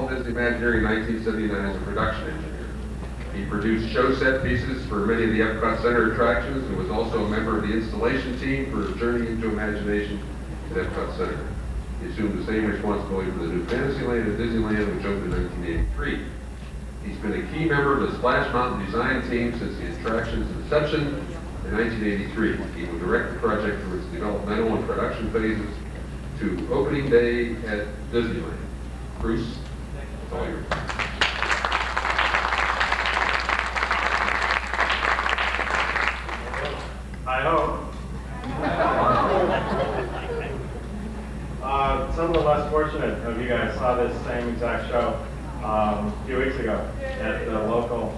Walt Disney Imagineering in 1979 as a production engineer. He produced show set pieces for many of the Epcot Center attractions and was also a member of the installation team for Journey into Imagination at Epcot Center. He assumed the same responsibility for the new Fantasyland at Disneyland, which opened in 1983. He's been a key member of the Splash Mountain design team since the attraction's inception in 1983. He will direct the project through its developmental and production phases to opening day at Disneyland. Bruce, it's all yours. I hope. Some of the less fortunate of you guys saw this same exact show a few weeks ago at the local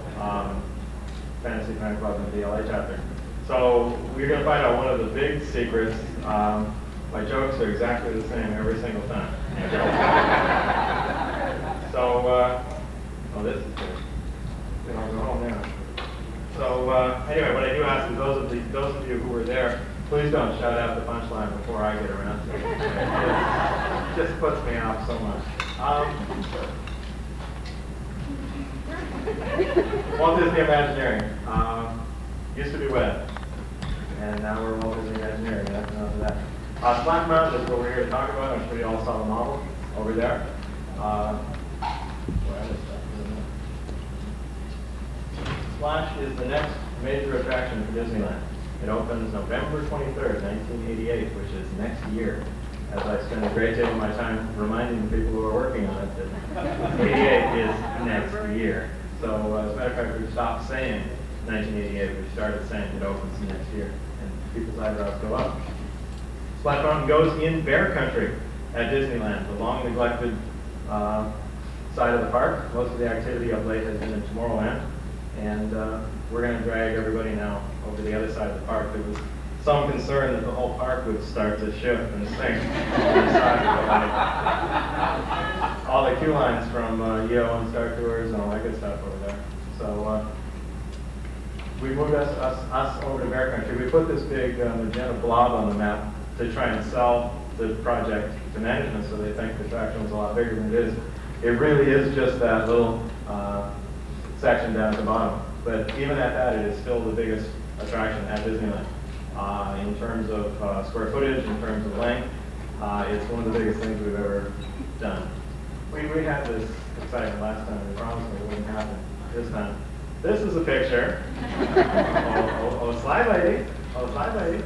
Fantasy Fan Club in the LA chapter. So we're going to find out one of the big secrets. My jokes are exactly the same every single time. So, oh, this is good. I'll go home now. So anyway, what I do ask is those of you who were there, please don't shout out the punchline before I get around to it. It just puts me off so much. Walt Disney Imagineering used to be WED, and now we're Walt Disney Imagineering. That's enough of that. Splash Mountain is what we're here to talk about. I'm sure you all saw the model over there. Splash is the next major attraction for Disneyland. It opens November 23rd, 1988, which is next year. As I spend a great deal of my time reminding the people who are working on it that 88 is next year. So as a matter of fact, we stopped saying 1988. We started saying it opens next year, and people's eyebrows go up. Splash Mountain goes in bear country at Disneyland, the long neglected side of the park. Most of the activity of late has been in Tomorrowland. And we're going to drag everybody now over the other side of the park. There was some concern that the whole park would start to shift and sink. All the queue lines from EO and Star Tours and all that good stuff over there. So we moved us over to Bear Country. We put this big magenta blob on the map to try and sell the project to management so they think the attraction was a lot bigger than it is. It really is just that little section down at the bottom. But even at that, it is still the biggest attraction at Disneyland. In terms of square footage, in terms of length, it's one of the biggest things we've ever done. We had this excitement last time. We promised it wouldn't happen this time. This is a picture. Oh, slide lady. Oh, slide lady.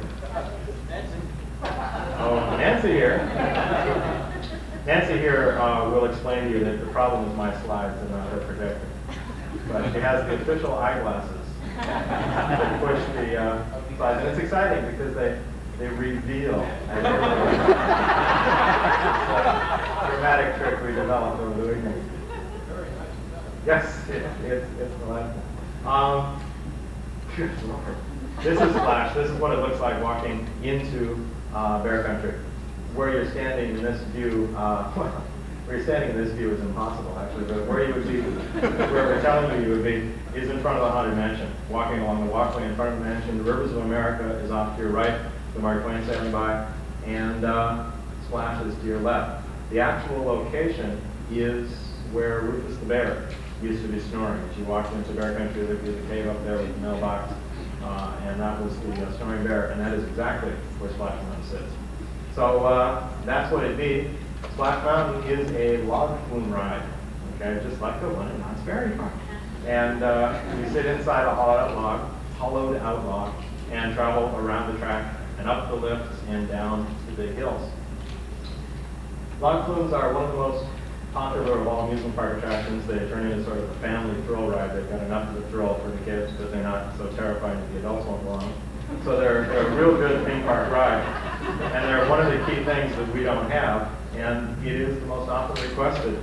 Oh, Nancy here. Nancy here will explain to you that the problem is my slides and not her projector. But she has the official eyeglasses to push the slides. And it's exciting because they reveal. It's a dramatic trick we developed over the weekend. Yes, it's the last one. Good Lord. This is Splash. This is what it looks like walking into Bear Country. Where you're standing in this view, where you're standing in this view is impossible, actually, but where you would be, where we're telling you would be, is in front of the Haunted Mansion. Walking along the walkway in front of the mansion, the Rivers of America is off to your right, the Mark Twain sailing by, and Splash is to your left. The actual location is where Rufus the Bear used to be snoring. As you walked into Bear Country, there'd be the cave up there with the mailbox, and that was the snoring bear, and that is exactly where Splash Mountain sits. So that's what it'd be. Splash Mountain is a log flume ride, okay, just like the one in Knott's Berry Farm. And you sit inside a hollowed out log, and travel around the track and up the lifts and down the big hills. Log flumes are one of the most popular of all amusement park attractions. They turn into sort of a family thrill ride. They've got enough of a thrill for the kids, but they're not so terrifying that the adults won't go on. So they're a real good theme park ride. And they're one of the key things that we don't have, and it is the most often requested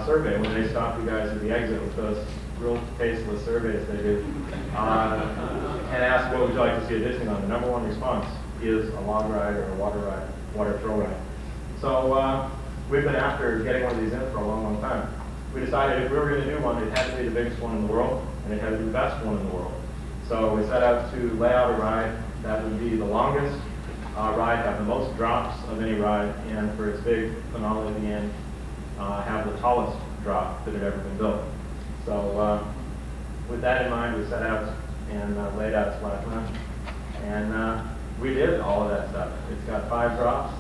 survey when they stop you guys at the exit with those real tasteless surveys they do, and ask what would you like to see at Disneyland. The number one response is a log ride or a water thrill ride. So we've been after getting one of these in for a long, long time. We decided if we were going to do one, it had to be the biggest one in the world, and it had to be the best one in the world. So we set out to lay out a ride that would be the longest ride, have the most drops of any ride, and for its big finale at the end, have the tallest drop that had ever been built. So with that in mind, we set out and laid out Splash Mountain. And we did all of that stuff. It's got 5 drops,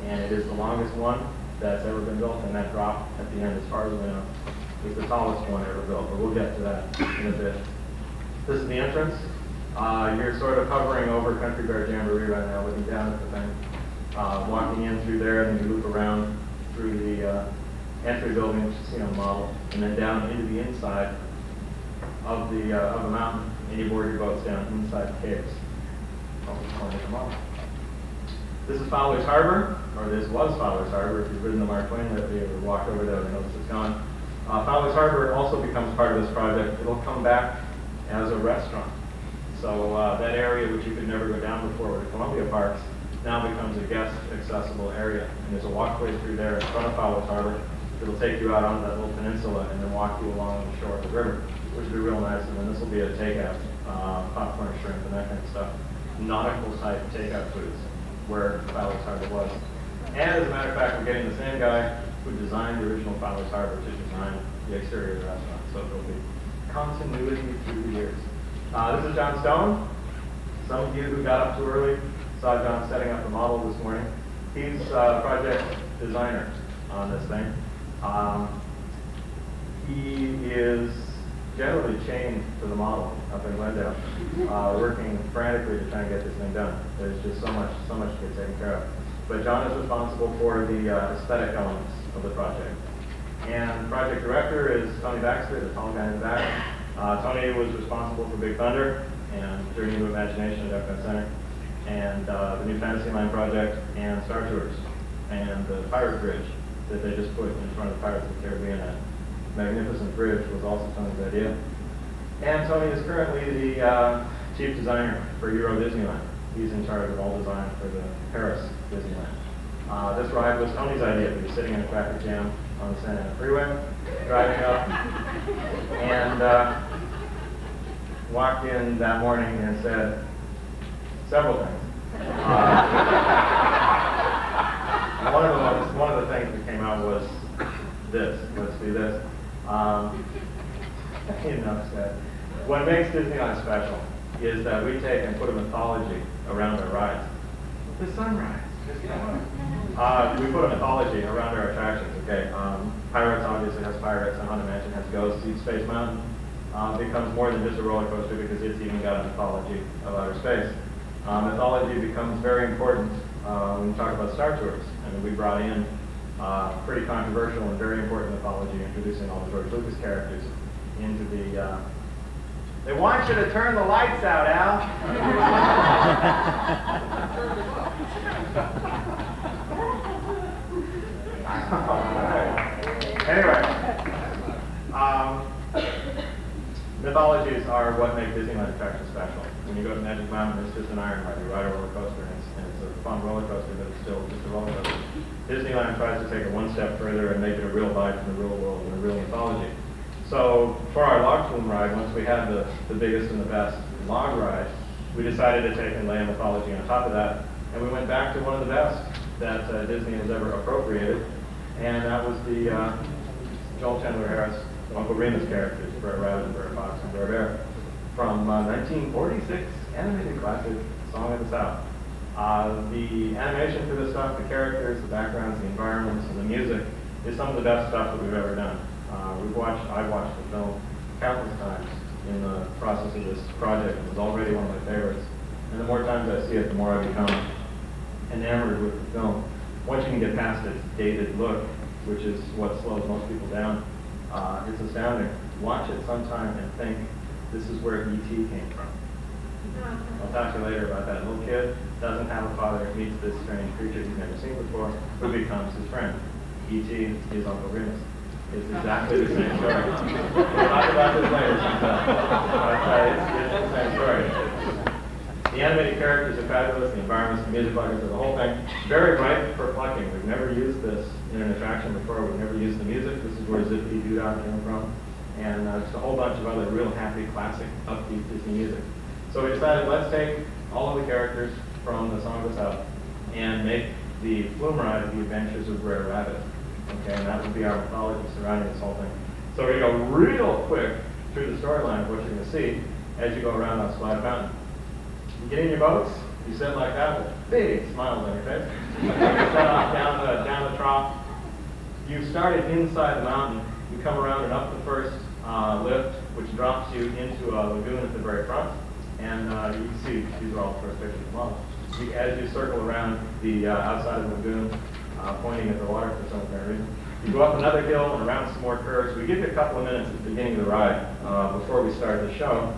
and it is the longest one that's ever been built, and that drop at the end, as far as we know, is the tallest one ever built, but we'll get to that in a bit. This is the entrance. You're sort of hovering over Country Bear Jamboree right now, looking down at the thing. Walking in through there, and then you loop around through the entry building, which you see on the model, and then down into the inside of the mountain, and you board your boats down inside the caves. This is Fowler's Harbor, or this was Fowler's Harbor. If you've ridden the Mark Twain lately or walked over there, you'll notice it's gone. Fowler's Harbor also becomes part of this project. It'll come back as a restaurant. So that area, which you could never go down before with the Columbia Parks, now becomes a guest-accessible area. And there's a walkway through there in front of Fowler's Harbor that'll take you out onto that little peninsula and then walk you along the shore of the river, which will be real nice. And then this will be a takeout, popcorn, shrimp, and that kind of stuff. Nautical-type takeout foods, where Fowler's Harbor was. And as a matter of fact, we're getting the same guy who designed the original Fowler's Harbor to design the exterior of the restaurant. So there'll be continuity through the years. This is John Stone. Some of you who got up too early saw John setting up the model this morning. He's project designer on this thing. He is generally chained to the model up in Glendale, working frantically to try and get this thing done. There's just so much to get taken care of. But John is responsible for the aesthetic elements of the project. And project director is Tony Baxter, the tall guy in the back. Tony was responsible for Big Thunder and Journey to Imagination at Epcot Center, and the new Fantasyland project, and Star Tours, and the Pirate Bridge that they just put in front of Pirates of the Caribbean. That magnificent bridge was also Tony's idea. And Tony is currently the chief designer for Euro Disneyland. He's in charge of all design for the Paris Disneyland. This ride was Tony's idea. He was sitting in a traffic jam on the Santa Ana Freeway, driving up, and walked in that morning and said several things. One of the things that came out was this. Let's do this. Enough said. What makes Disneyland special is that we take and put a mythology around our rides. The sunrise. We put a mythology around our attractions. Okay, Pirates obviously has pirates, and Haunted Mansion has ghosts. Deep Space Mountain becomes more than just a roller coaster because it's even got a mythology of outer space. Mythology becomes very important when we talk about Star Tours. I mean, we brought in pretty controversial and very important mythology, introducing all the George Lucas characters into the. They want you to turn the lights out, Al. Anyway, mythologies are what make Disneyland attractions special. When you go to Magic Mountain, it's just an iron ride. You ride a roller coaster, and it's a fun roller coaster, but it's still just a roller coaster. Disneyland tries to take it one step further and make it a real ride from the real world and a real mythology. So for our log flume ride, once we had the biggest and the best log ride, we decided to take and lay a mythology on top of that, and we went back to one of the best that Disney has ever appropriated, and that was the Joel Chandler Harris, Uncle Remus characters, Brer Rabbit, Brer Fox, and Brer Bear, from 1946 animated classic Song of the South. The animation for this stuff, the characters, the backgrounds, the environments, and the music is some of the best stuff that we've ever done. I've watched the film countless times in the process of this project. It was already one of my favorites. And the more times I see it, the more I become enamored with the film. Once you can get past its dated look, which is what slows most people down, it's astounding. Watch it sometime and think, this is where E.T. came from. I'll talk to you later about that. Little kid doesn't have a father, meets this strange creature he's never seen before, who becomes his friend. E.T. is Uncle Remus. It's exactly the same story. We'll talk about this later sometime. It's the same story. The animated characters are fabulous, the environments, the music buckets, the whole thing. Very bright for plucking. We've never used this in an attraction before. We've never used the music. This is where Zippity Doo-Dah came from. And just a whole bunch of other real happy, classic, upbeat Disney music. So we decided, let's take all of the characters from the Song of the South and make the flume ride The Adventures of Brer Rabbit. Okay, and that would be our mythology surrounding this whole thing. So we're going to go real quick through the storyline of what you're going to see as you go around on Splash Mountain. You get in your boats, you sit like that with big smiles on your face. You set off down the trough. You started inside the mountain. You come around and up the first lift, which drops you into a lagoon at the very front. And you can see, these are all the first pictures of the model. As you circle around the outside of the lagoon, pointing at the water for some kind of reason, you go up another hill and around some more curves. We give you a couple of minutes at the beginning of the ride before we start the show,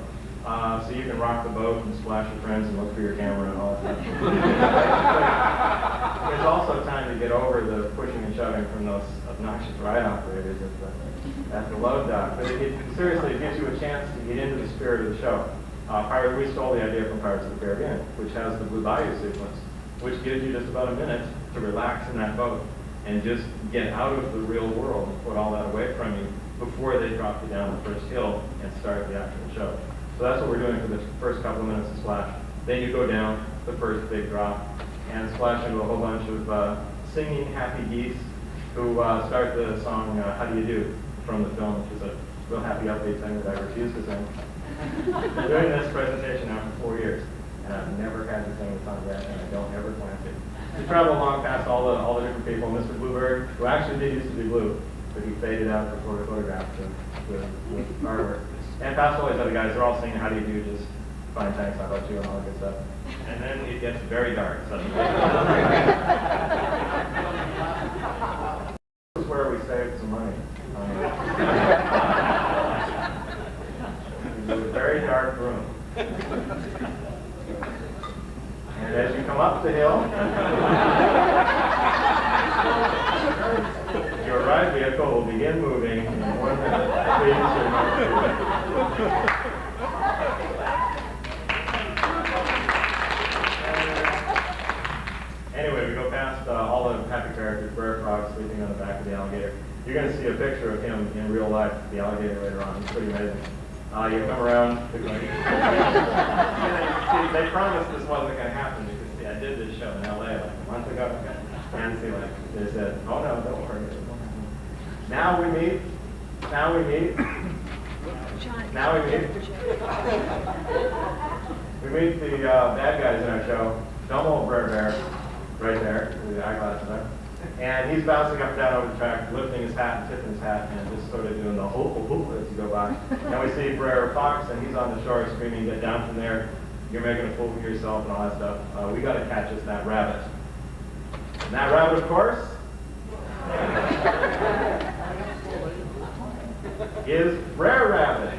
so you can rock the boat and splash your friends and look for your camera and all that stuff. There's also time to get over the pushing and shoving from those obnoxious ride operators at the load dock. But seriously, it gives you a chance to get into the spirit of the show. We stole the idea from Pirates of the Caribbean, which has the Blue Bayou sequence, which gives you just about a minute to relax in that boat and just get out of the real world and put all that away from you before they drop you down the first hill and start the actual show. So that's what we're doing for the first couple of minutes of Splash. Then you go down the first big drop and splash into a whole bunch of singing happy geese who start the song How Do You Do from the film, which is a real happy upbeat thing that I refuse to sing. I've been doing this presentation now for 4 years, and I've never had to sing the song yet, and I don't ever plan to. We travel along past all the different people. Mr. Bluebird, who actually did used to be blue, but he faded out before the photograph with artwork. And past all these other guys, they're all singing How Do You Do, just fine, thanks, how about you, and all that good stuff. And then it gets very dark suddenly. This is where we saved some money. It was a very dark room. And as you come up the hill, your ride vehicle will begin moving in 1 minute. Please remember. Anyway, we go past all the happy characters, Brer Frog sleeping on the back of the alligator. You're going to see a picture of him in real life, the alligator later on. It's pretty amazing. You come around. See, they promised this wasn't going to happen because see, I did this show in LA like a month ago, and see, like they said, "Oh no, don't worry, it won't happen." Now we meet. We meet the bad guys in our show. Dumb old Brer Bear, right there, with the eyeglasses on. And he's bouncing up and down over the track, lifting his hat and tipping his hat, and just sort of doing the hoop as you go by. And we see Brer Fox, and he's on the shore screaming, "Get down from there! You're making a fool of yourself," and all that stuff. We got to catch us that rabbit. And that rabbit, of course, is Brer Rabbit.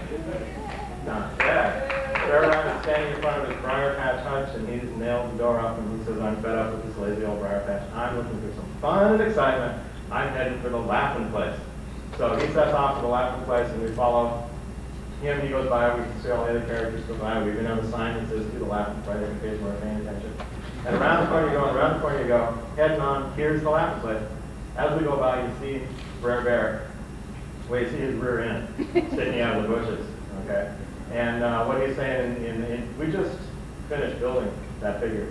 Not bad. Brer Rabbit's standing in front of his briar patch hutch, and he's nailed the door up, and he says, "I'm fed up with this lazy old briar patch. I'm looking for some fun and excitement. I'm heading for the laughing place." So he sets off to the laughing place, and we follow him. He goes by. We can see all the other characters go by. We even have a sign that says, "To the laughing place," in case we're paying attention. And around the corner you go, heading on, here's the laughing place. As we go by, you see Brer Bear. Well, you see his rear end sticking out of the bushes, okay? And what he's saying, we just finished building that figure.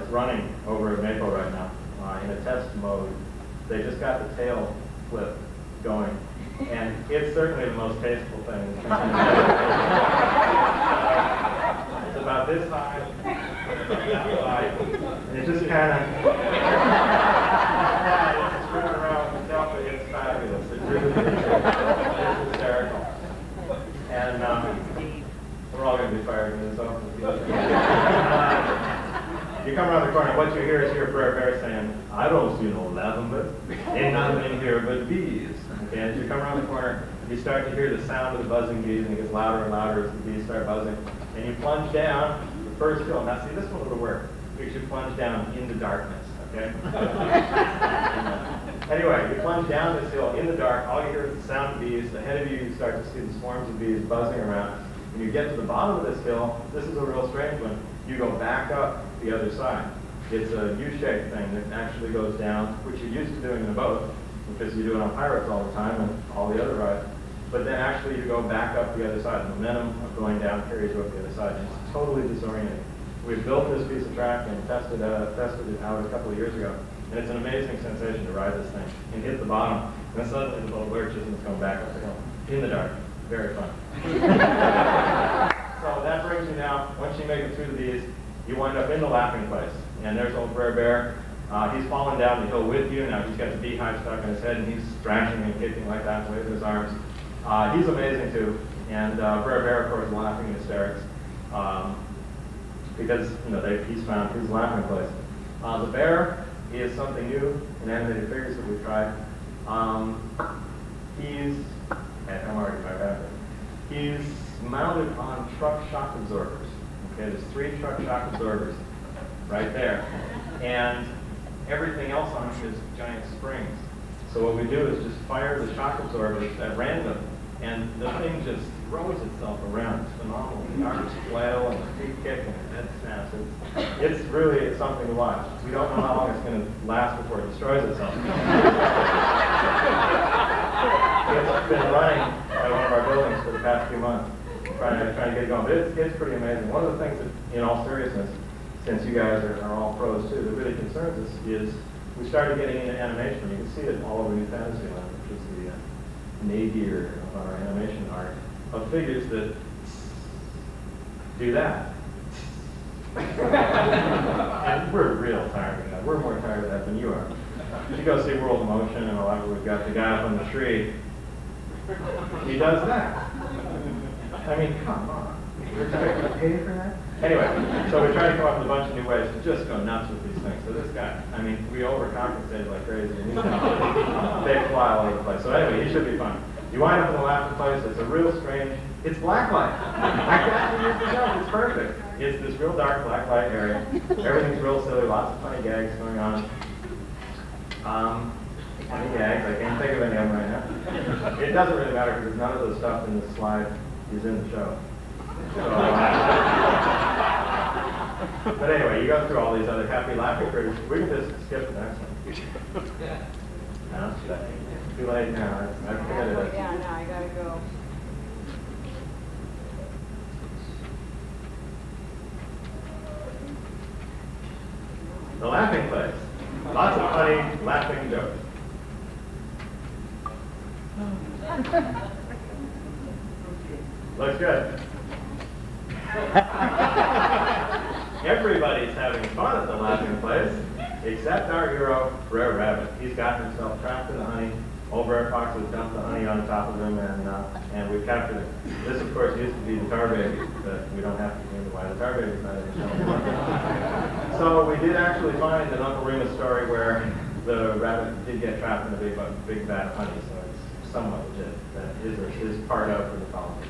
It's running over at Maple right now in a test mode. They just got the tail flip going, and it's certainly the most tasteful thing. It's about this high, that high, and it just kind of it's screwing around with itself, but it's fabulous. It's really it's hysterical. And we're all going to be fired in this office. You come around the corner, what you hear is your Brer Bear saying, "I don't see no laughing, but ain't nothing in here but bees." Okay, as you come around the corner, you start to hear the sound of the buzzing bees, and it gets louder and louder as the bees start buzzing. And you plunge down the first hill. Now see, this one will work because you plunge down into darkness, okay? Anyway, you plunge down this hill in the dark. All you hear is the sound of bees. Ahead of you, you start to see the swarms of bees buzzing around. When you get to the bottom of this hill, this is a real strange one. You go back up the other side. It's a U-shaped thing that actually goes down, which you're used to doing in a boat, because you do it on Pirates all the time and all the other rides. But then actually you go back up the other side. The momentum of going down carries you up the other side. And it's totally disorienting. We built this piece of track and tested it out a couple of years ago. And it's an amazing sensation to ride this thing and hit the bottom, and then suddenly the boat lurches and it's going back up the hill in the dark. Very fun. So that brings you now, once you make it through these, you wind up in the laughing place. And there's old Brer Bear. He's fallen down the hill with you. Now he's got the beehive stuck in his head, and he's thrashing and kicking like that, and waving his arms. He's amazing too. And Brer Bear, of course, is laughing in hysterics because he's found his laughing place. The bear is something new in animated figures that we've tried. He's mounted on truck shock absorbers. Okay, there's 3 truck shock absorbers right there. And everything else on him is giant springs. So what we do is just fire the shock absorbers at random, and the thing just throws itself around. It's phenomenal. The arms flail and the feet kick and the head snaps. It's really something to watch. We don't know how long it's going to last before it destroys itself. It's been running at one of our buildings for the past few months, trying to get it going. But it's pretty amazing. One of the things that, in all seriousness, since you guys are all pros too, that really concerns us is we started getting into animation. You can see it all over New Fantasyland, which is the nadir of our animation art, of figures that do that. And we're real tired of that. We're more tired of that than you are. You go see World of Motion and all that, we've got the guy up on the tree. He does that. I mean, come on. You're expected to pay for that? Anyway, so we tried to come up with a bunch of new ways to just go nuts with these things. So this guy, I mean, we overcompensated like crazy. And they fly all over the place. So anyway, he should be fun. You wind up in the laughing place. It's a real strange, it's blacklight. I can't use the joke. It's perfect. It's this real dark blacklight area. Everything's real silly. Lots of funny gags going on. Funny gags. I can't think of any of them right now. It doesn't really matter because none of the stuff in this slide is in the show. But anyway, you go through all these other happy laughing critters. We can just skip the next one. No, too late now. I've committed it. Yeah, no, I gotta go. The laughing place. Lots of funny laughing jokes. Looks good. Everybody's having fun at the laughing place, except our hero, Brer Rabbit. He's got himself trapped in the honey. Old Brer Fox has dumped the honey on top of him, and we've captured him. This, of course, used to be the tar baby, but we don't have to remember why the tar baby's not in the show anymore. So we did actually find an Uncle Remus story where the rabbit did get trapped in a big vat of honey, so it's somewhat legit. That is part of the mythology.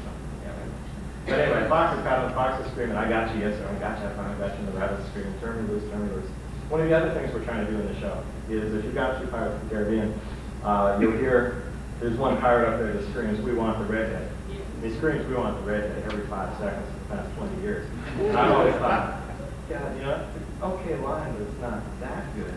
But anyway, Fox is caught, the Fox is screaming, I got you, yes sir, I got you, I finally got you, and the rabbit's screaming, turn me loose, turn me loose. One of the other things we're trying to do in the show is if you've got 2 Pirates of the Caribbean, you'll hear there's one pirate up there that screams, we want the redhead. He screams, we want the redhead every 5 seconds for the past 20 years. And I've always thought, yeah, you know, okay line, but it's not that good.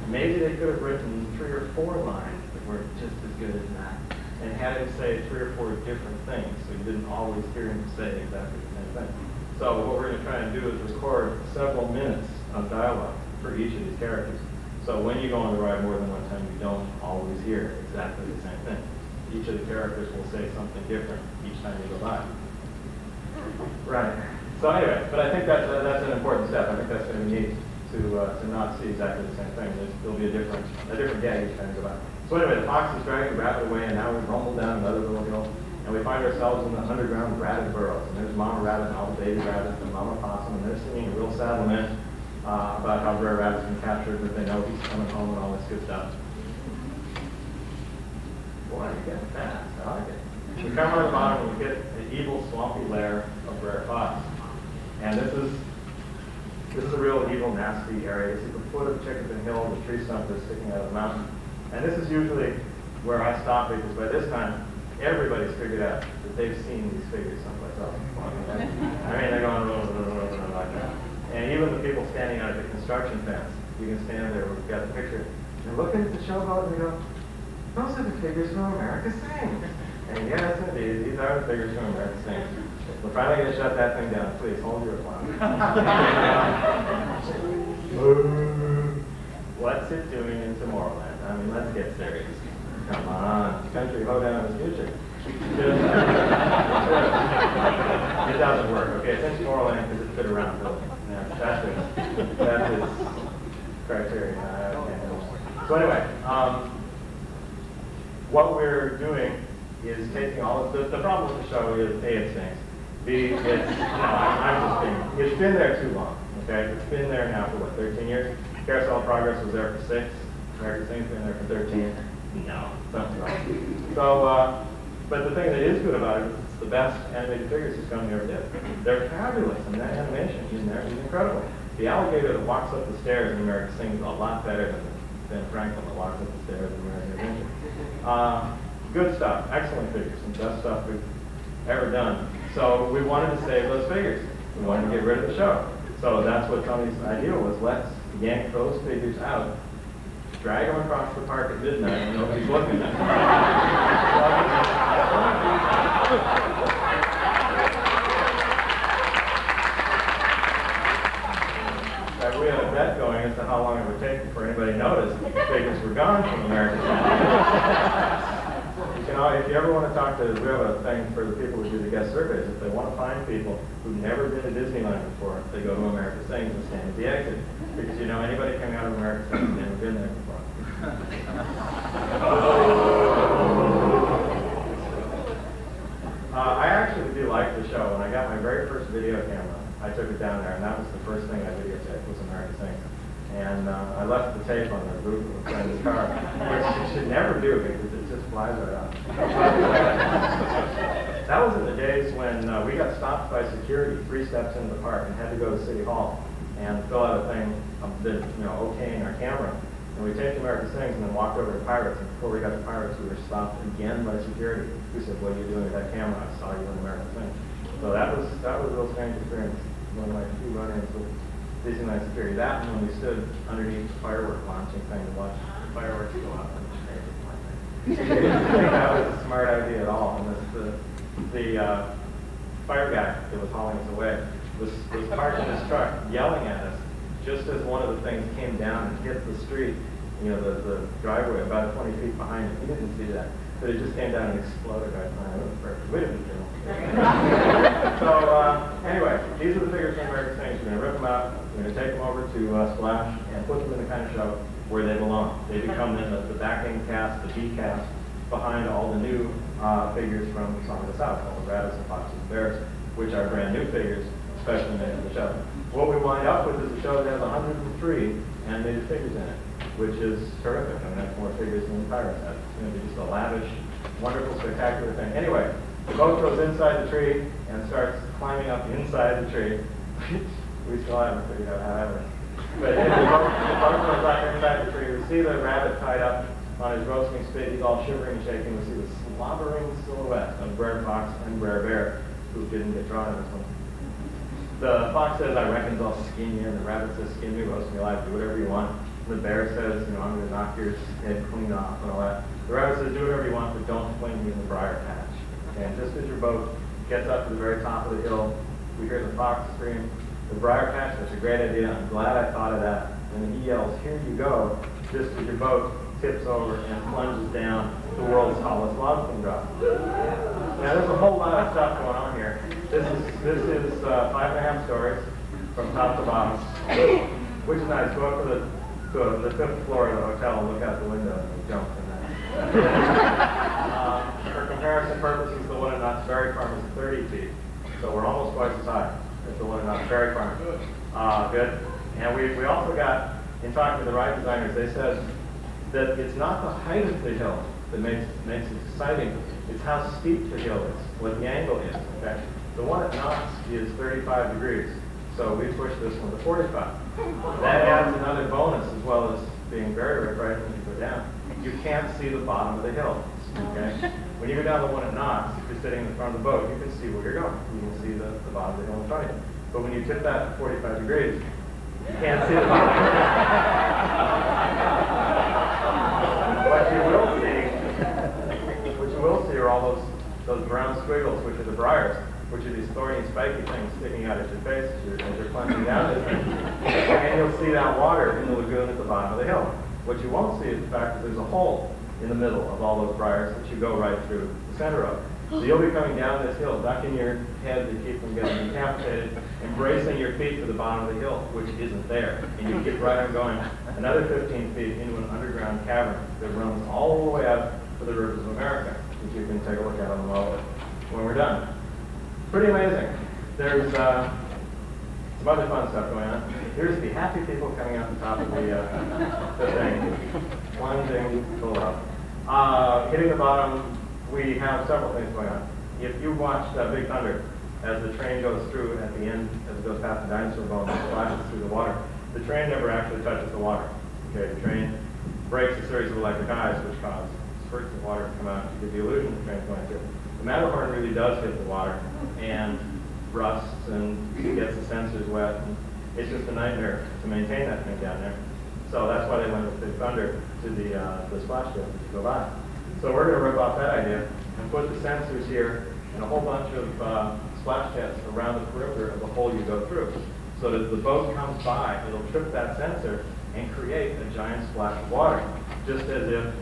Maybe they could have written 3 or 4 lines that were just as good as that, and had him say 3 or 4 different things, so you didn't always hear him say exactly the same thing. So what we're going to try and do is record several minutes of dialogue for each of these characters. So when you go on the ride more than one time, you don't always hear exactly the same thing. Each of the characters will say something different each time you go by. Right. So anyway, but I think that's an important step. I think that's going to be neat to not see exactly the same thing. There'll be a different gag each time you go by. So anyway, the fox is dragging the rabbit away, and now we've rumbled down another little hill, and we find ourselves in the underground rabbit burrows. And there's Mama Rabbit and all the baby rabbits and Mama Possum, and they're singing a real sad lament about how Brer Rabbit's been captured, but they know he's coming home and all this good stuff. Boy, you're getting fast. I like it. We come on the bottom and we get the evil, swampy lair of Brer Fox. And this is a real evil, nasty area. This is the foot of Chicken Hill, the tree stump that's sticking out of the mountain. And this is usually where I stop because by this time, everybody's figured out that they've seen these figures someplace else. I mean, they're going like that. And even the people standing out at the construction fence, you can stand there, we've got the picture, and looking at the showboat and they go, those are the figures from America Sings. And yes, indeed, these are the figures from America Sings. We're finally going to shut that thing down. Please, hold your applause. what's it doing in Tomorrowland? I mean, let's get serious. Come on, country hoedown is future. It doesn't work. Okay, it's in Tomorrowland because it fit around building. That's his criteria. So anyway, what we're doing is taking all of the problem with the show is A, it stinks. B, it's been there too long. Okay, it's been there now for what, 13 years? Carousel of Progress was there for 6. American Sing's been there for 13. No, something wrong. So, but the thing that is good about it is it's the best animated figures this company ever did. They're fabulous, and that animation in there is incredible. The alligator that walks up the stairs in American Sing is a lot better than Franklin that walks up the stairs in American Adventure. Good stuff, excellent figures, some best stuff we've ever done. So we wanted to save those figures. We wanted to get rid of the show. So that's what Tony's idea was. Let's yank those figures out, drag them across the park at midnight when nobody's looking at them. We had a bet going as to how long it would take before anybody noticed that the figures were gone from American Sing. If you ever want to talk to, we have a thing for the people who do the guest surveys. If they want to find people who've never been to Disneyland before, they go to American Sing and stand at the exit. Because anybody coming out of American Sing has never been there before. I actually do like the show. When I got my very first video camera, I took it down there, and that was the first thing I videotaped was American Sing. And I left the tape on the roof of a friend's car, which you should never do because it just flies right off. That was in the days when we got stopped by security 3 steps into the park and had to go to City Hall and fill out a thing, okaying our camera. And we taped American Sings and then walked over to Pirates. And before we got to Pirates, we were stopped again by security. We said, "What are you doing with that camera? I saw you in American Sing." So that was a real strange experience. One of my few run-ins with Disneyland security. That and when we stood underneath the firework launching thing to watch the fireworks go up. I didn't think that was a smart idea at all. And the fire guy that was hauling us away was parked in his truck yelling at us just as one of the things came down and hit the street, the driveway about 20 feet behind him. He didn't see that. But it just came down and exploded right behind him. It was perfect. We didn't kill him. So anyway, these are the figures from American Sing. We're going to rip them out. We're going to take them over to Splash and put them in the kind of show where they belong. They become then the backing cast, the B cast, behind all the new figures from Song of the South, all the rabbits and foxes and bears, which are brand new figures, especially made for the show. What we wind up with is a show that has 103 animated figures in it, which is terrific. I mean, that's more figures than Pirates have. It's going to be just a lavish, wonderful, spectacular thing. Anyway, the boat goes inside the tree and starts climbing up inside the tree. We still haven't figured out how that works. But the boat goes up inside the tree. We see the rabbit tied up on his roasting spit. He's all shivering and shaking. We see the slobbering silhouette of Brer Fox and Brer Bear, who didn't get drawn in this one. The fox says, "I reckon I'll skin you," and the rabbit says, "Skin me, roast me alive, do whatever you want." And the bear says, "I'm going to knock your head clean off," and all that. The rabbit says, "Do whatever you want, but don't fling me in the briar patch." And just as your boat gets up to the very top of the hill, we hear the fox scream, "The briar patch, that's a great idea. I'm glad I thought of that." And then he yells, "Here you go," just as your boat tips over and plunges down the world's tallest lava drop. Now, there's a whole lot of stuff going on here. This is 5.5 stories from top to bottom, which is nice. Go up to the 5th floor of the hotel and look out the window and jump in that. For comparison purposes, the one at Knott's Berry Farm is 30 feet, so we're almost twice as high as the one at Knott's Berry Farm. Good. And we also got, in talking to the ride designers, they said that it's not the height of the hill that makes it exciting. It's how steep the hill is, what the angle is. Okay? The one at Knott's is 35 degrees, so we pushed this one to 45. That adds another bonus as well as being very, very bright when you go down. You can't see the bottom of the hill. Okay? When you go down the one at Knott's, if you're sitting in the front of the boat, you can see where you're going. You can see the bottom of the hill in front of you. But when you tip that to 45 degrees, you can't see the bottom of the hill. What you will see are all those brown squiggles, which are the briars. which are these thorny, spiky things sticking out at your face as you're plunging down this thing. And you'll see that water in the lagoon at the bottom of the hill. What you won't see is the fact that there's a hole in the middle of all those briars that you go right through the center of. So you'll be coming down this hill, ducking your head to keep from getting decapitated, and bracing your feet to the bottom of the hill, which isn't there. And you keep right on going another 15 feet into an underground cavern that runs all the way up to the rivers of America, which you can take a look at on the model when we're done. Pretty amazing. There's some other fun stuff going on. Here's the happy people coming out the top of the thing. Plunging full up. Hitting the bottom, we have several things going on. If you watched Big Thunder, as the train goes through at the end, as it goes past the dinosaur bone and splashes through the water, the train never actually touches the water. Okay, the train breaks a series of electric eyes, which cause spurts of water to come out to give the illusion the train's going through. The Matterhorn really does hit the water and rusts and gets the sensors wet. And it's just a nightmare to maintain that thing down there. So that's why they went with Big Thunder to the splash jets to go by. So we're going to rip off that idea and put the sensors here and a whole bunch of splash jets around the perimeter of the hole you go through. So that the boat comes by, it'll trip that sensor and create a giant splash of water, just as if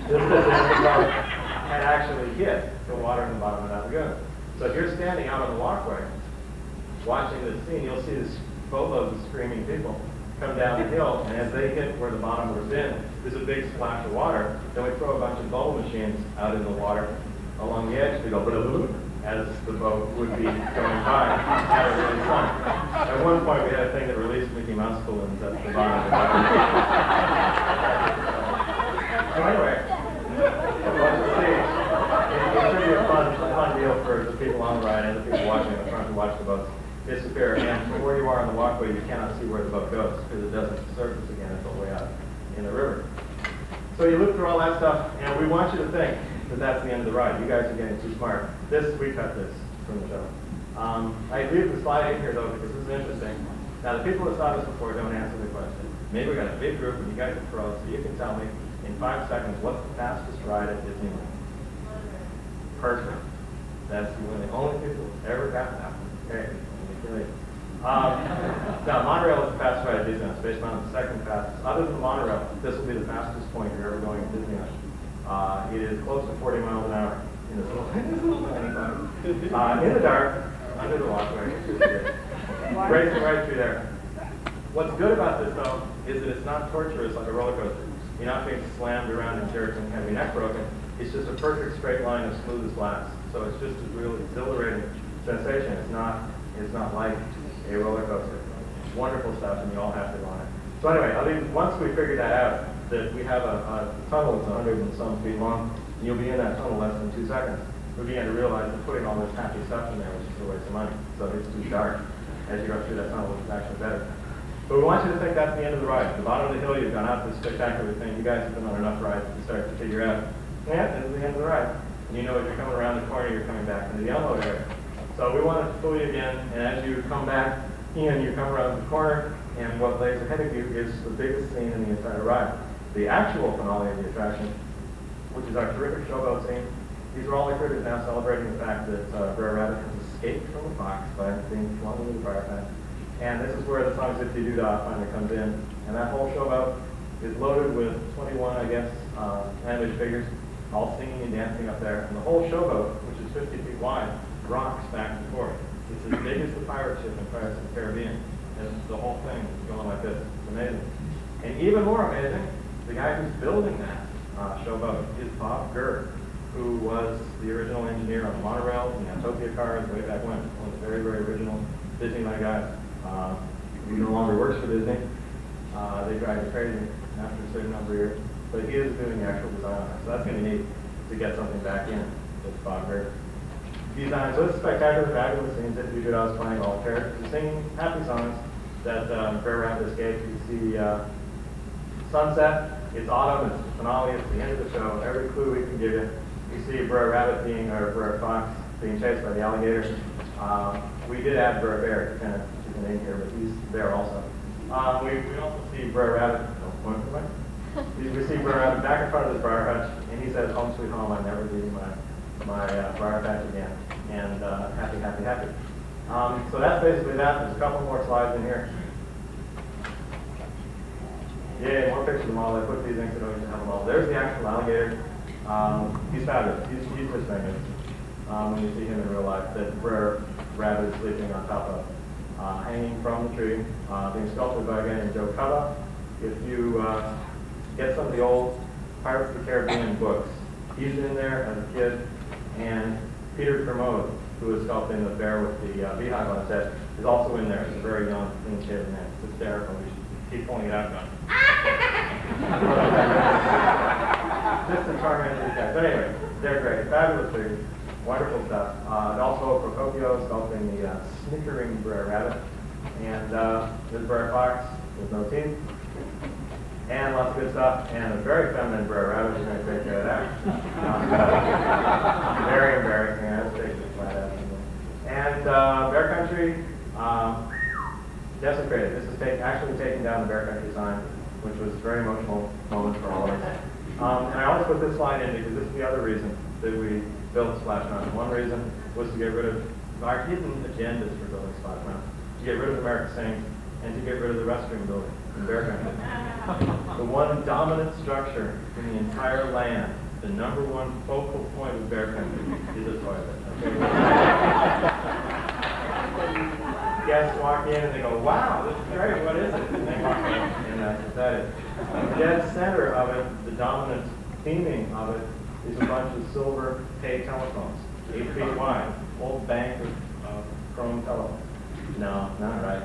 the boat had actually hit the water in the bottom of that lagoon. So if you're standing out on the walkway, watching this scene, you'll see this boatloads of screaming people come down the hill, and as they hit where the bottom was in, there's a big splash of water. Then we throw a bunch of bubble machines out in the water along the edge to go as the boat would be going by at a really sun. At one point, we had a thing that released Mickey Mouse balloons at the bottom of the water. So anyway, let's see. It should be a fun deal for the people on the ride and the people watching in the front to watch the boats disappear. And from where you are on the walkway, you cannot see where the boat goes because it doesn't surface again until way out in the river. So you look through all that stuff, and we want you to think that that's the end of the ride. You guys are getting too smart. We cut this from the show. I leave the slide in here, though, because this is interesting. Now, the people that saw this before don't answer the question. Maybe we got a big group, and you guys are pros, so you can tell me in 5 seconds what's the fastest ride at Disneyland. Perfect. That's one of the only people who ever got that one. Okay. Now, monorail is the fastest ride at Disneyland. It's based on the second fastest. Other than the monorail, this will be the fastest point you're ever going at Disneyland. It is close to 40 miles an hour in this little tiny boat. In the dark, under the walkway. Racing right through there. What's good about this, though, is that it's not torturous like a roller coaster. You're not being slammed around in jerks and have your neck broken. It's just a perfect straight line of smooth as glass. So it's just a real exhilarating sensation. It's not like a roller coaster. It's wonderful stuff, and you all have to go on it. So anyway, once we figure that out, that we have a tunnel that's 100 and some feet long, and you'll be in that tunnel less than 2 seconds, we began to realize that putting all this happy stuff in there was just a waste of money. So it's too dark as you go through that tunnel, which is actually better. But we want you to think that's the end of the ride. At the bottom of the hill, you've gone out this spectacular thing. You guys have been on enough rides to start to figure out, yeah, this is the end of the ride. And you know if you're coming around the corner, you're coming back into the unload area. So we want to fool you again, and as you come back in, you come around the corner, and what lays ahead of you is the biggest scene in the entire ride. The actual finale of the attraction, which is our terrific showboat scene. These are all the critters now celebrating the fact that Brer Rabbit has escaped from the box by being flung into the fire pit. And this is where the song Zippity Doo Dah finally comes in. And that whole showboat is loaded with 21, I guess, animated figures, all singing and dancing up there. And the whole showboat, which is 50 feet wide, rocks back and forth. It's as big as the pirate ship in Pirates of the Caribbean. And the whole thing is going like this. It's amazing. And even more amazing, the guy who's building that showboat is Bob Gurr, who was the original engineer on the monorail and the Autopia cars way back when. One of the very, very original Disneyland guys. He no longer works for Disney. They drive you crazy after a certain number of years. But he is doing the actual design on it. So that's going to be neat to get something back in with Bob Gurr. Design. So it's spectacular, fabulous scenes that you should us playing all the characters, singing happy songs that Brer Rabbit escaped. You see sunset, it's autumn, it's the finale, it's the end of the show. Every clue we can give you. You see Brer Rabbit or Brer Fox being chased by the alligator. We did add Brer Bear to kind of keep the name here, but he's there also. We also see Brer Rabbit. We see Brer Rabbit back in front of his briar hutch, and he says, "Home sweet home, I never leave my my briar patch again. And happy, happy, happy. So that's basically that. There's a couple more slides in here. Yeah, more pictures of them all. I put these in so I don't have them all. There's the actual alligator. He's fabulous. He's just magnificent. When you see him in real life, that rare rabbit is sleeping on top of, hanging from the tree, being sculpted by a guy named Joe Cubba. If you get some of the old Pirates of the Caribbean books, he's in there as a kid, and Peter Kermode, who is sculpting the bear with the beehive on his head, is also in there as a very young, clean-shaven man. It's hysterical. We should keep pulling it out now. Just a charming guy. But anyway, they're great. Fabulous figures. Wonderful stuff. And also Procopio sculpting the snickering Brer Rabbit. And this Brer Fox with no teeth. And lots of good stuff. And a very feminine Brer Rabbit. We're going to take care of that. Very embarrassing. I was taking it flat out. And Bear Country, desecrated. This is actually taking down the Bear Country sign, which was a very emotional moment for all of us. And I always put this slide in because this is the other reason that we built Splash Mountain. One reason was to get rid of our hidden agendas for building Splash Mountain. To get rid of America Sings and to get rid of the restroom building in Bear Country. The one dominant structure in the entire land, the number one focal point of Bear Country is a toilet. Okay? Guests walk in and they go, wow, this is great, what is it? And they walk in, and that's what that is. The dead center of it, the dominant theming of it, is a bunch of silver pay telephones, 8 feet wide, old bank of chrome telephones. No, not right.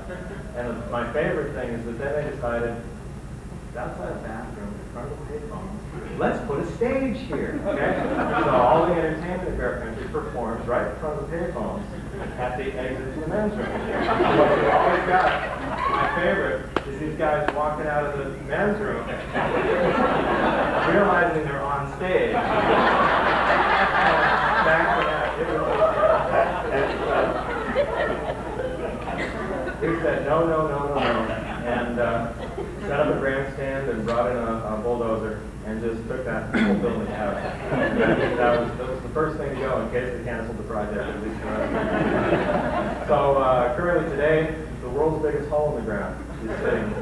And my favorite thing is that then they decided, outside a bathroom in front of the payphone, let's put a stage here. Okay? So all the entertainment in Bear Country performs right in front of the payphones at the exit to the men's room. What we always got, my favorite, is these guys walking out of the men's room, realizing they're on stage. Back to that. He said, no, no, no, no, no. And set up a grandstand and brought in a bulldozer and just took that whole building out. That was the first thing to go in case they canceled the project. At least so currently today, the world's biggest hole in the ground is sitting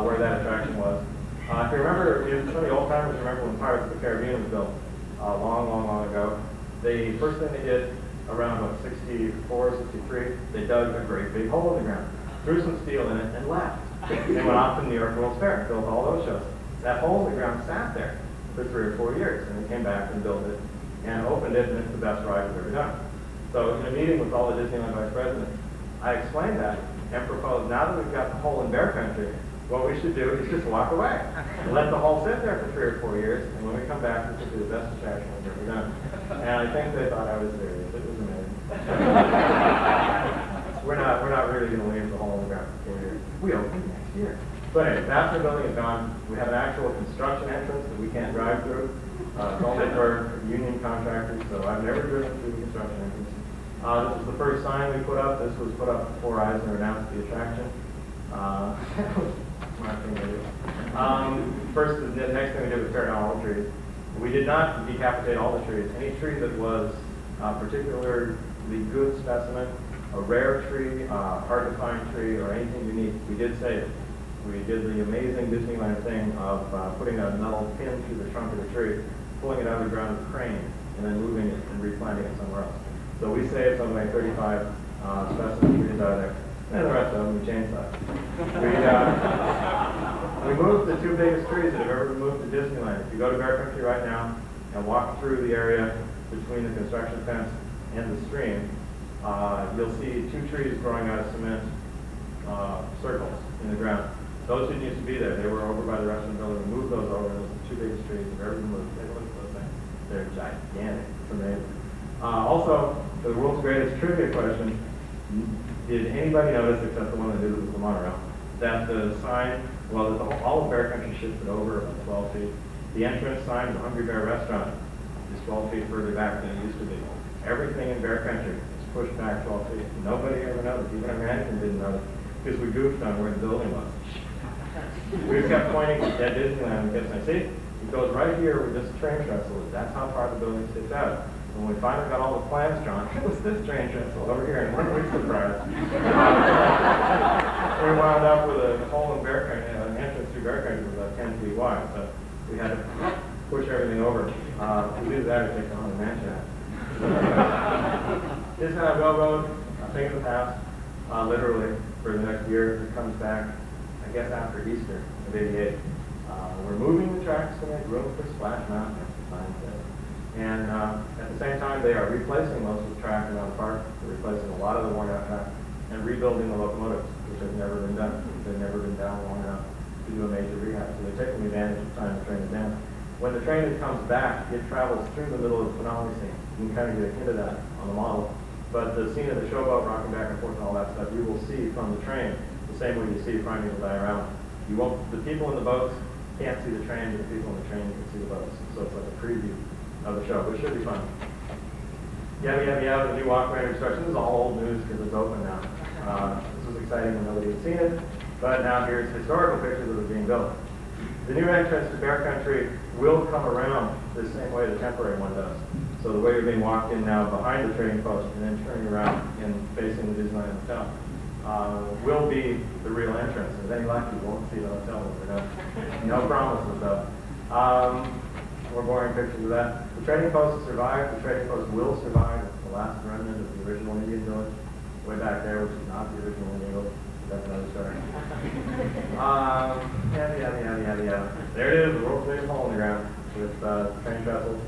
where that attraction was. If you remember, if some of the old timers remember when Pirates of the Caribbean was built long, long, long ago, the first thing they did around about 64, 63, they dug a great big hole in the ground, threw some steel in it, and left. They went off to New York World's Fair, built all those shows. That hole in the ground sat there for 3 or 4 years, and they came back and built it and opened it, and it's the best ride we've ever done. So in a meeting with all the Disneyland vice presidents, I explained that and proposed, now that we've got the hole in Bear Country, what we should do is just walk away and let the hole sit there for 3 or 4 years, and when we come back, this will be the best attraction we've ever done. And I think they thought I was serious. It was amazing. We're not really going to leave the hole in the ground for 4 years. We open next year. But anyway, after the building is gone, we have an actual construction entrance that we can't drive through. It's only for union contractors, so I've never driven through the construction entrance. This is the first sign we put up. This was put up before Eisner announced the attraction. Smart thing to do. First, the next thing we did was tear down all the trees. We did not decapitate all the trees. Any tree that was a particularly good specimen, a rare tree, hard to find tree, or anything unique, we did save it. We did the amazing Disneyland thing of putting a metal pin through the trunk of the tree, pulling it out of the ground with a crane, and then moving it and replanting it somewhere else. So we saved something like 35 specimen trees out of there. And the rest of them, we chainsawed. We moved the 2 biggest trees that have ever been moved to Disneyland. If you go to Bear Country right now and walk through the area between the construction fence and the stream, you'll see 2 trees growing out of cement circles in the ground. Those didn't used to be there. They were over by the restaurant building. We moved those over. Those are the 2 biggest trees that have ever been moved. Take a look at those things. They're gigantic. It's amazing. Also, for the world's greatest trivia question, did anybody notice, except the one that did it with the monorail, that the sign, well, that all of Bear Country shifted over about 12 feet. The entrance sign of the Hungry Bear restaurant is 12 feet further back than it used to be. Everything in Bear Country is pushed back 12 feet. Nobody ever noticed. Even our management didn't notice because we goofed on where the building was. We kept pointing at Disneyland and kept saying, see, it goes right here where this train trestle is. That's how far the building sticks out. When we finally got all the plans drawn, it was this train trestle over here, and weren't we surprised? We wound up with a hole in Bear Creek, an entrance through Bear Creek was about 10 feet wide, so we had to push everything over. To do that, it takes a haunted mansion out. Disneyland Railroad, a thing of the past, literally, for the next year. It comes back, I guess, after Easter of '88. We're moving the tracks to make room for Splash Mountain, as the sign says. And at the same time, they are replacing most of the track around the park. They're replacing a lot of the worn out track and rebuilding the locomotives, which has never been done. They've never been down long enough to do a major rehab. So they're taking advantage of the time the train is down. When the train comes back, it travels through the middle of the finale scene. You can kind of get a hint of that on the model. But the scene of the showboat rocking back and forth and all that stuff, you will see from the train the same way you see Primeval Diorama. You won't, the people in the boats can't see the train, but the people in the train can see the boats. So it's like a preview of the show, which should be fun. Yeah, the new walkway construction. This is all old news because it's open now. This was exciting when nobody had seen it, but now here's historical pictures of it being built. The new entrance to Bear Country will come around the same way the temporary one does. So the way you're being walked in now behind the trading post and then turning around and facing the Disneyland Hotel will be the real entrance. If any luck, you won't see the hotel. No promises though. More boring pictures of that. The trading post survived. The trading post will survive. It's the last remnant of the original Indian village way back there, which is not the original Indian village. That's another story. Yeah. There it is, the world's biggest hole in the ground with train trestles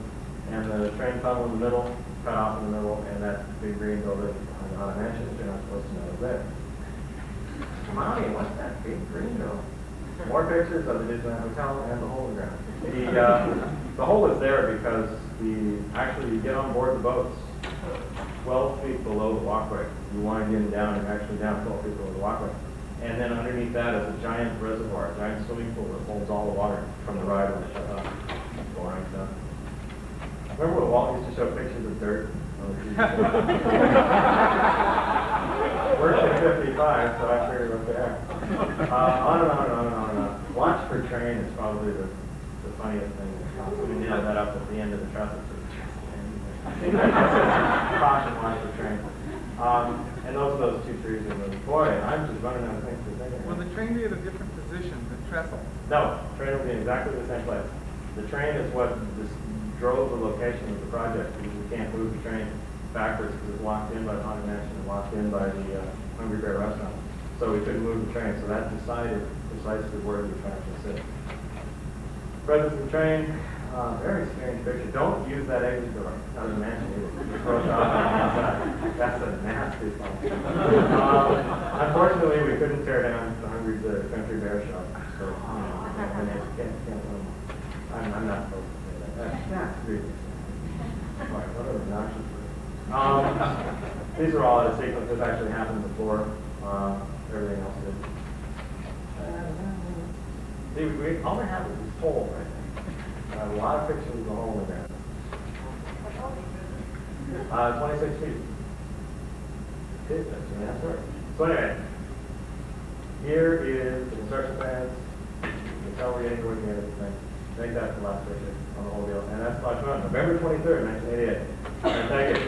and the train tunnel in the middle, cut off in the middle, and that big green building on a mansion that you're not supposed to know is there. Mommy, what's that big green building? More pictures of the Disneyland Hotel and the hole in the ground. The hole is there because actually you get on board the boats 12 feet below the walkway. You wind in down and actually down 12 feet below the walkway. And then underneath that is a giant reservoir, a giant swimming pool that holds all the water from the ride when they shut off. Boring stuff. Remember when Walt used to show pictures of dirt on the TV? Worked at 55, so I figured what the heck. On and on. Watch for train is probably the funniest thing. We nailed that up at the end of the traffic. Caution, watch for train. And those two trees are moving. Boy, I'm just running out of things to think of. Will the train be at a different position than trestle? No, the train will be in exactly the same place. The train is what drove the location of the project, because we can't move the train backwards because it's locked in by the Haunted Mansion and locked in by the Hungry Bear restaurant. So we couldn't move the train, so that decided precisely where the attraction sits. Presence of the train, very strange picture. Don't use that exit door out of the mansion either. It's broken off on the outside. That's a nasty thing. Unfortunately, we couldn't tear down the Country Bear shop. So, can't I'm not supposed to say that. That's really right, whatever, obnoxious. These are all out of sequence. This actually happened before everything else did. See, all we have is this hole right there. A lot of pictures of the hole in there. 26 feet. So anyway, here is the construction plans. You can tell we're getting working at everything. I think that's the last picture on the whole deal. And that's November 23rd, 1988. And thank you.